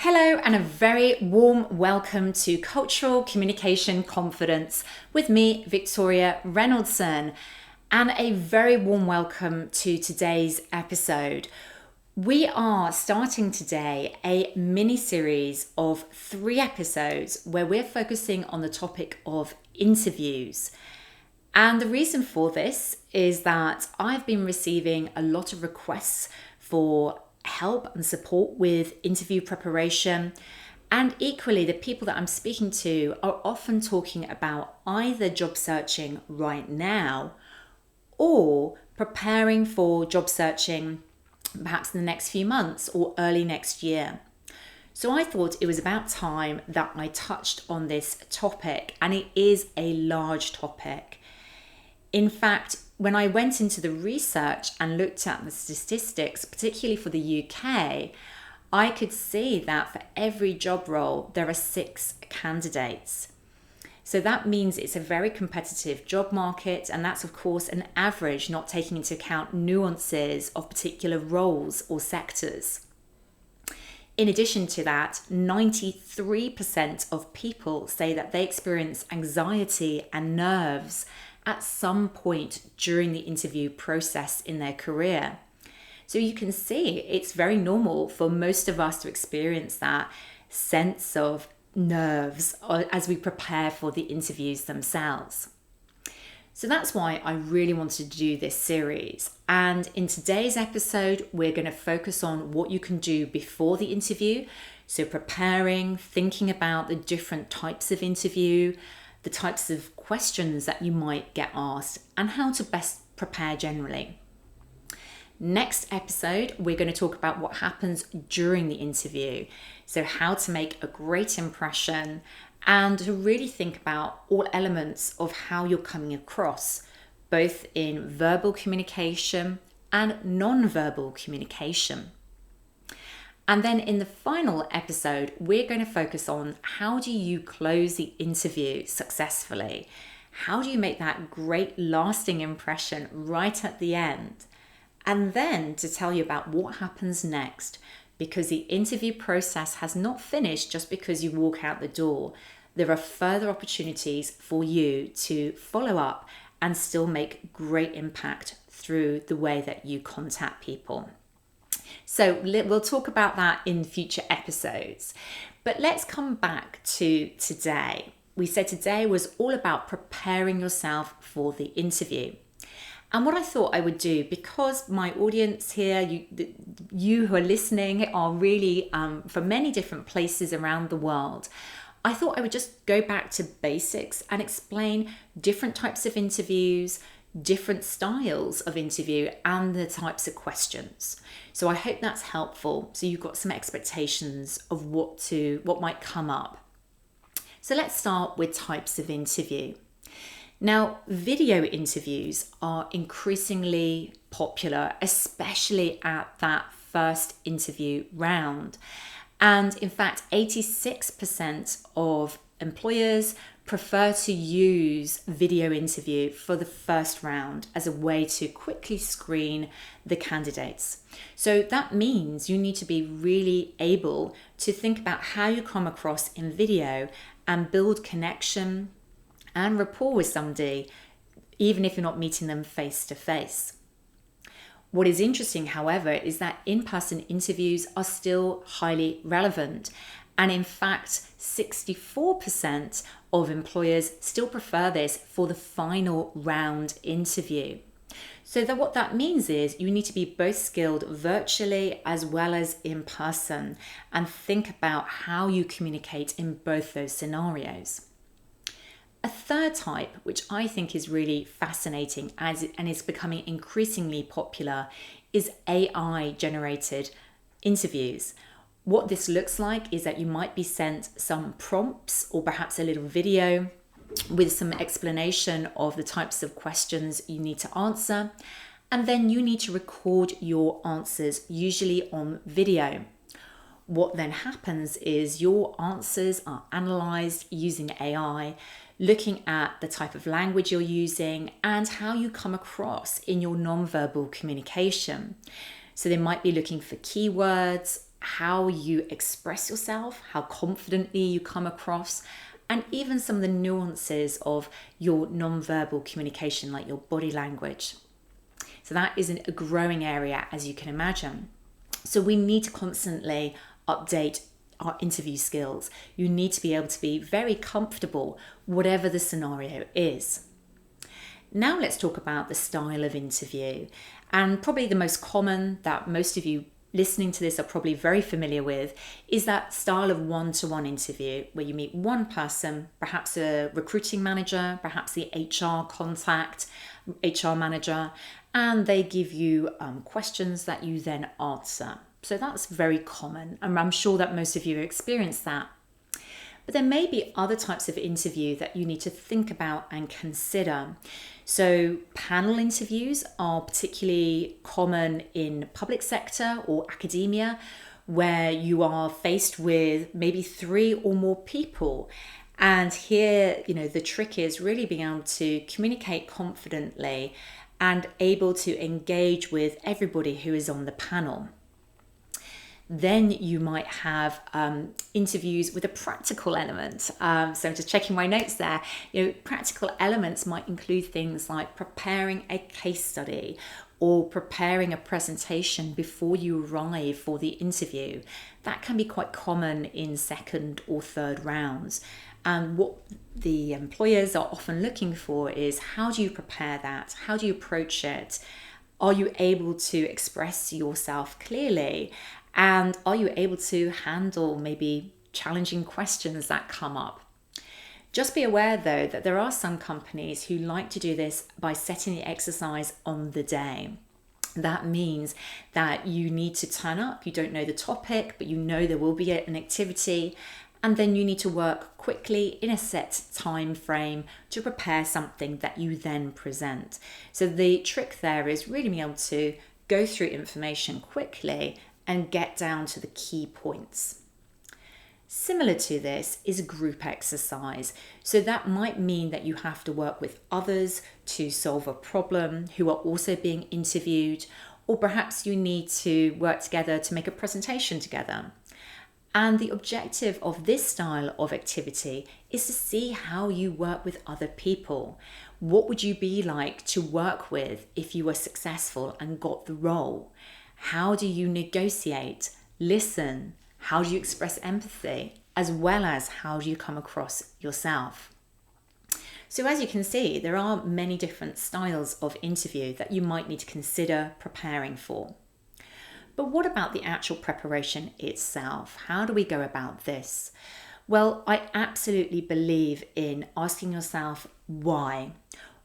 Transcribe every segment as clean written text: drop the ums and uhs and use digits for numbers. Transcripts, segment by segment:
Hello and a very warm welcome to Cultural Communication Confidence with me, Victoria Reynoldson, and a very warm welcome to today's episode. We are starting today a mini-series of 3 episodes where we're focusing on the topic of interviews. And the reason for this is that I've been receiving a lot of requests for help and support with interview preparation. And equally, the people that I'm speaking to are often talking about either job searching right now or preparing for job searching perhaps in the next few months or early next year. So I thought it was about time that I touched on this topic, and it is a large topic. In fact, when I went into the research and looked at the statistics, particularly for the UK, I could see that for every job role, there are 6 candidates. So that means it's a very competitive job market, and that's of course an average, not taking into account nuances of particular roles or sectors. In addition to that, 93% of people say that they experience anxiety and nerves at some point during the interview process in their career. So you can see it's very normal for most of us to experience that sense of nerves as we prepare for the interviews themselves. So that's why I really wanted to do this series. And in today's episode, we're going to focus on what you can do before the interview. So preparing, thinking about the different types of interview, the types of questions that you might get asked, and how to best prepare generally. Next episode, we're going to talk about what happens during the interview. So how to make a great impression and to really think about all elements of how you're coming across, both in verbal communication and non-verbal communication. And then in the final episode, we're going to focus on how do you close the interview successfully? How do you make that great lasting impression right at the end? And then to tell you about what happens next, because the interview process has not finished just because you walk out the door. There are further opportunities for you to follow up and still make great impact through the way that you contact people. So we'll talk about that in future episodes. But let's come back to today. We said today was all about preparing yourself for the interview. And what I thought I would do, because my audience here, you who are listening, are really from many different places around the world, I thought I would just go back to basics and explain different types of interviews, different styles of interview, and the types of questions. So I hope that's helpful. So you've got some expectations of what might come up. So let's start with types of interview. Now, video interviews are increasingly popular, especially at that first interview round. And in fact, 86% of employers prefer to use video interview for the first round as a way to quickly screen the candidates. So that means you need to be really able to think about how you come across in video and build connection and rapport with somebody, even if you're not meeting them face to face. What is interesting, however, is that in-person interviews are still highly relevant. And in fact, 64% of employers still prefer this for the final round interview. So what that means is you need to be both skilled virtually as well as in person, and think about how you communicate in both those scenarios. A third type, which I think is really fascinating and is becoming increasingly popular, is AI-generated interviews. What this looks like is that you might be sent some prompts or perhaps a little video with some explanation of the types of questions you need to answer, and then you need to record your answers, usually on video. What then happens is your answers are analysed using AI, looking at the type of language you're using and how you come across in your non-verbal communication. So they might be looking for keywords, how you express yourself, how confidently you come across, and even some of the nuances of your non-verbal communication, like your body language. So that is a growing area, as you can imagine. So we need to constantly update our interview skills. You need to be able to be very comfortable, whatever the scenario is. Now let's talk about the style of interview. And probably the most common that most of you listening to this are probably very familiar with is that style of one-to-one interview where you meet one person, perhaps a recruiting manager, perhaps the HR contact, HR manager, and they give you questions that you then answer. So that's very common, and I'm sure that most of you experience that. But there may be other types of interview that you need to think about and consider. So panel interviews are particularly common in public sector or academia, where you are faced with maybe 3 or more people. And here, the trick is really being able to communicate confidently and able to engage with everybody who is on the panel. Then you might have interviews with a practical element. So I'm just checking my notes there. Practical elements might include things like preparing a case study or preparing a presentation before you arrive for the interview. That can be quite common in second or third rounds. And what the employers are often looking for is, how do you prepare that? How do you approach it? Are you able to express yourself clearly? And are you able to handle maybe challenging questions that come up? Just be aware though that there are some companies who like to do this by setting the exercise on the day. That means that you need to turn up, you don't know the topic, but you know there will be an activity, and then you need to work quickly in a set time frame to prepare something that you then present. So the trick there is really being able to go through information quickly and get down to the key points. Similar to this is a group exercise. So that might mean that you have to work with others to solve a problem who are also being interviewed, or perhaps you need to work together to make a presentation together. And the objective of this style of activity is to see how you work with other people. What would you be like to work with if you were successful and got the role? How do you negotiate, listen? How do you express empathy? As well as how do you come across yourself? So as you can see, there are many different styles of interview that you might need to consider preparing for. But what about the actual preparation itself? How do we go about this? Well, I absolutely believe in asking yourself why.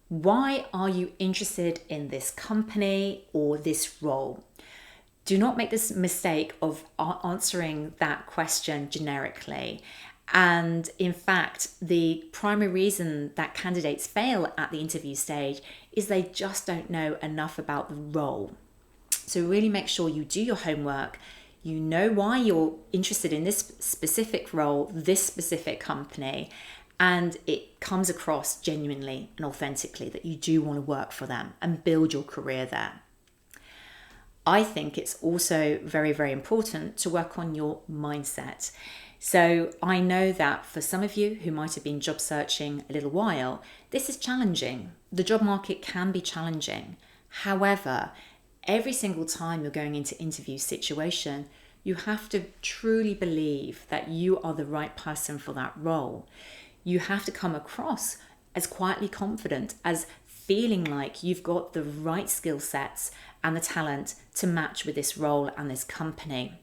Why are you interested in this company or this role? Do not make this mistake of answering that question generically. And in fact, the primary reason that candidates fail at the interview stage is they just don't know enough about the role. So really make sure you do your homework. You know why you're interested in this specific role, this specific company, and it comes across genuinely and authentically that you do want to work for them and build your career there. I think it's also very, very important to work on your mindset. So I know that for some of you who might have been job searching a little while, this is challenging. The job market can be challenging. However, every single time you're going into interview situation, you have to truly believe that you are the right person for that role. You have to come across as quietly confident, as feeling like you've got the right skill sets and the talent to match with this role and this company.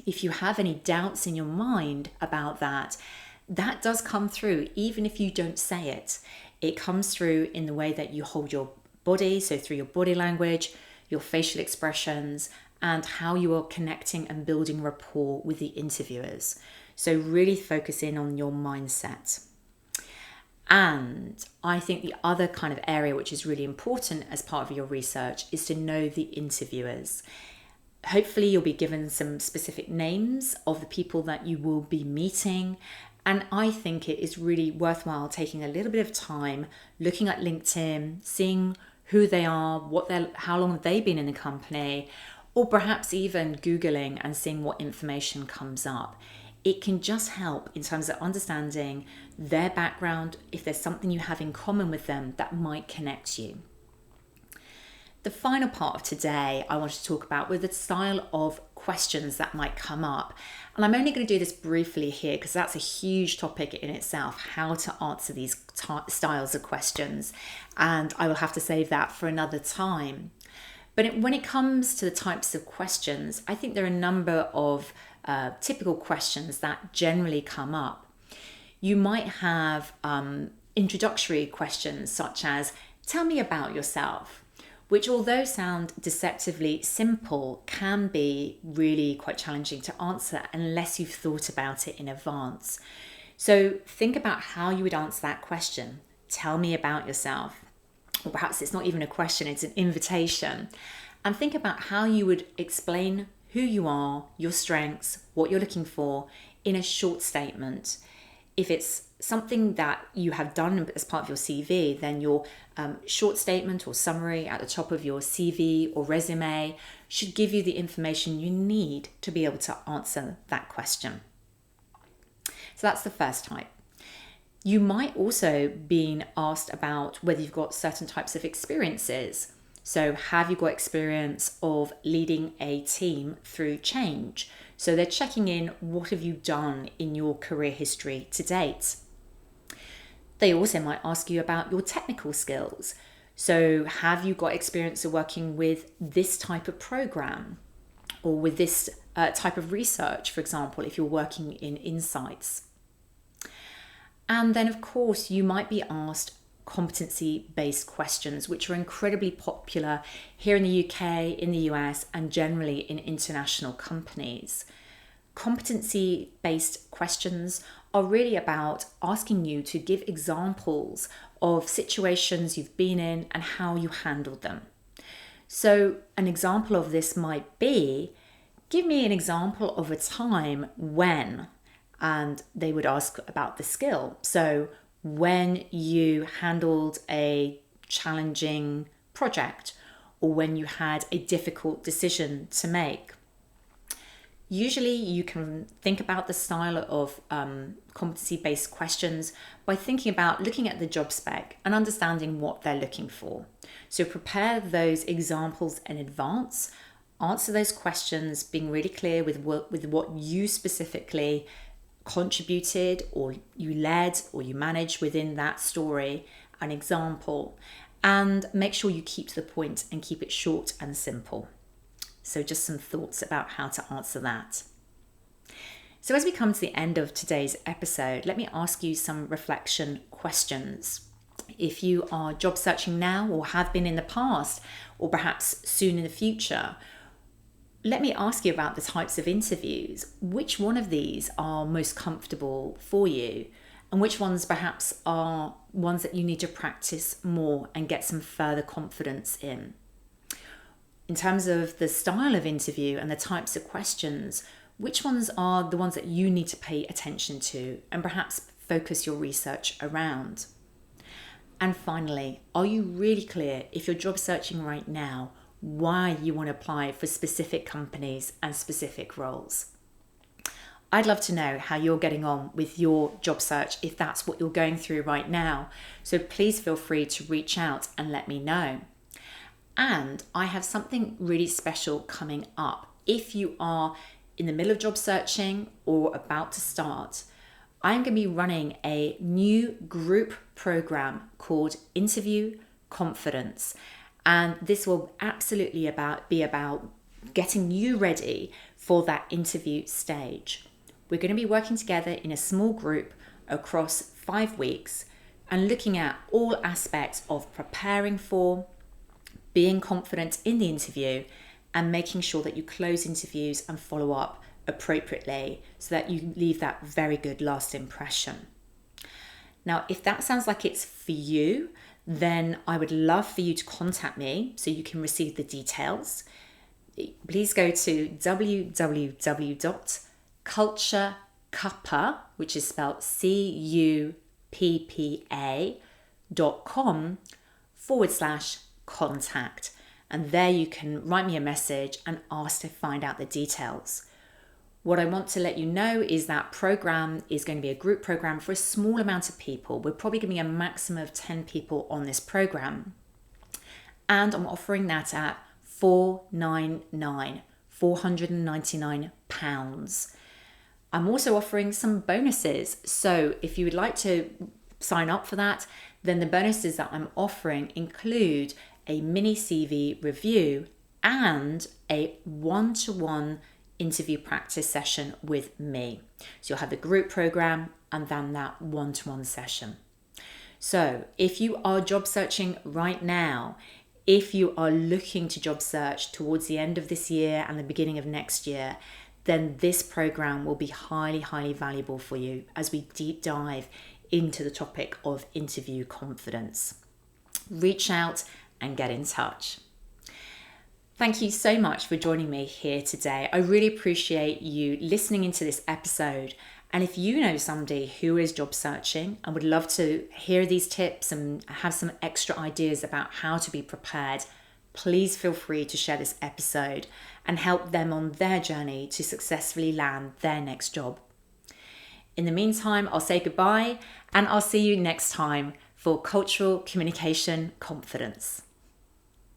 If you have any doubts in your mind about that, that does come through, even if you don't say it. It comes through in the way that you hold your body, so through your body language, your facial expressions, and how you are connecting and building rapport with the interviewers. So really focus in on your mindset. And I think the other kind of area which is really important as part of your research is to know the interviewers. Hopefully you'll be given some specific names of the people that you will be meeting. And I think it is really worthwhile taking a little bit of time looking at LinkedIn, seeing who they are, how long have they been in the company, or perhaps even Googling and seeing what information comes up. It can just help in terms of understanding their background, if there's something you have in common with them that might connect you. The final part of today I want to talk about with the style of questions that might come up. And I'm only going to do this briefly here because that's a huge topic in itself, how to answer these styles of questions. And I will have to save that for another time. But when it comes to the types of questions, I think there are a number of typical questions that generally come up. You might have introductory questions such as, tell me about yourself, which although sound deceptively simple, can be really quite challenging to answer unless you've thought about it in advance. So think about how you would answer that question. Tell me about yourself. Or perhaps it's not even a question, it's an invitation. And think about how you would explain who you are, your strengths, what you're looking for in a short statement. If it's something that you have done as part of your CV, then your short statement or summary at the top of your CV or resume should give you the information you need to be able to answer that question. So that's the first type. You might also be asked about whether you've got certain types of experiences. So have you got experience of leading a team through change? So they're checking in, what have you done in your career history to date? They also might ask you about your technical skills. So have you got experience of working with this type of program or with this type of research, for example, if you're working in insights? And then, of course, you might be asked competency-based questions, which are incredibly popular here in the UK, in the US, and generally in international companies. Competency-based questions are really about asking you to give examples of situations you've been in and how you handled them. So an example of this might be, give me an example of a time when, and they would ask about the skill. So when you handled a challenging project or when you had a difficult decision to make. Usually you can think about the style of competency-based questions by thinking about looking at the job spec and understanding what they're looking for. So prepare those examples in advance, answer those questions, being really clear with what you specifically contributed or you led or you managed within that story, an example, and make sure you keep to the point and keep it short and simple. So just some thoughts about how to answer that. So as we come to the end of today's episode, let me ask you some reflection questions. If you are job searching now or have been in the past or perhaps soon in the future, let me ask you about the types of interviews. Which one of these are most comfortable for you? And which ones perhaps are ones that you need to practice more and get some further confidence in? In terms of the style of interview and the types of questions, which ones are the ones that you need to pay attention to and perhaps focus your research around? And finally, are you really clear, if you're job searching right now, why you want to apply for specific companies and specific roles? I'd love to know how you're getting on with your job search if that's what you're going through right now. So please feel free to reach out and let me know. And I have something really special coming up. If you are in the middle of job searching or about to start, I'm going to be running a new group program called Interview Confidence. And this will absolutely be about getting you ready for that interview stage. We're going to be working together in a small group across 5 weeks and looking at all aspects of preparing for, being confident in the interview, and making sure that you close interviews and follow up appropriately so that you leave that very good last impression. Now, if that sounds like it's for you, then I would love for you to contact me so you can receive the details. Please go to www.culturecuppa, which is spelled CUPPA.com/contact. And there you can write me a message and ask to find out the details. What I want to let you know is that program is going to be a group program for a small amount of people. We're probably going to be a maximum of 10 people on this program. And I'm offering that at £499. I'm also offering some bonuses. So if you would like to sign up for that, then the bonuses that I'm offering include a mini CV review and a one-to-one interview practice session with me. So you'll have the group program and then that one-to-one session. So if you are job searching right now, if you are looking to job search towards the end of this year and the beginning of next year, then this program will be highly, highly valuable for you as we deep dive into the topic of interview confidence. Reach out and get in touch. Thank you so much for joining me here today. I really appreciate you listening into this episode. And if you know somebody who is job searching and would love to hear these tips and have some extra ideas about how to be prepared, please feel free to share this episode and help them on their journey to successfully land their next job. In the meantime, I'll say goodbye and I'll see you next time for Cultural Communication Confidence.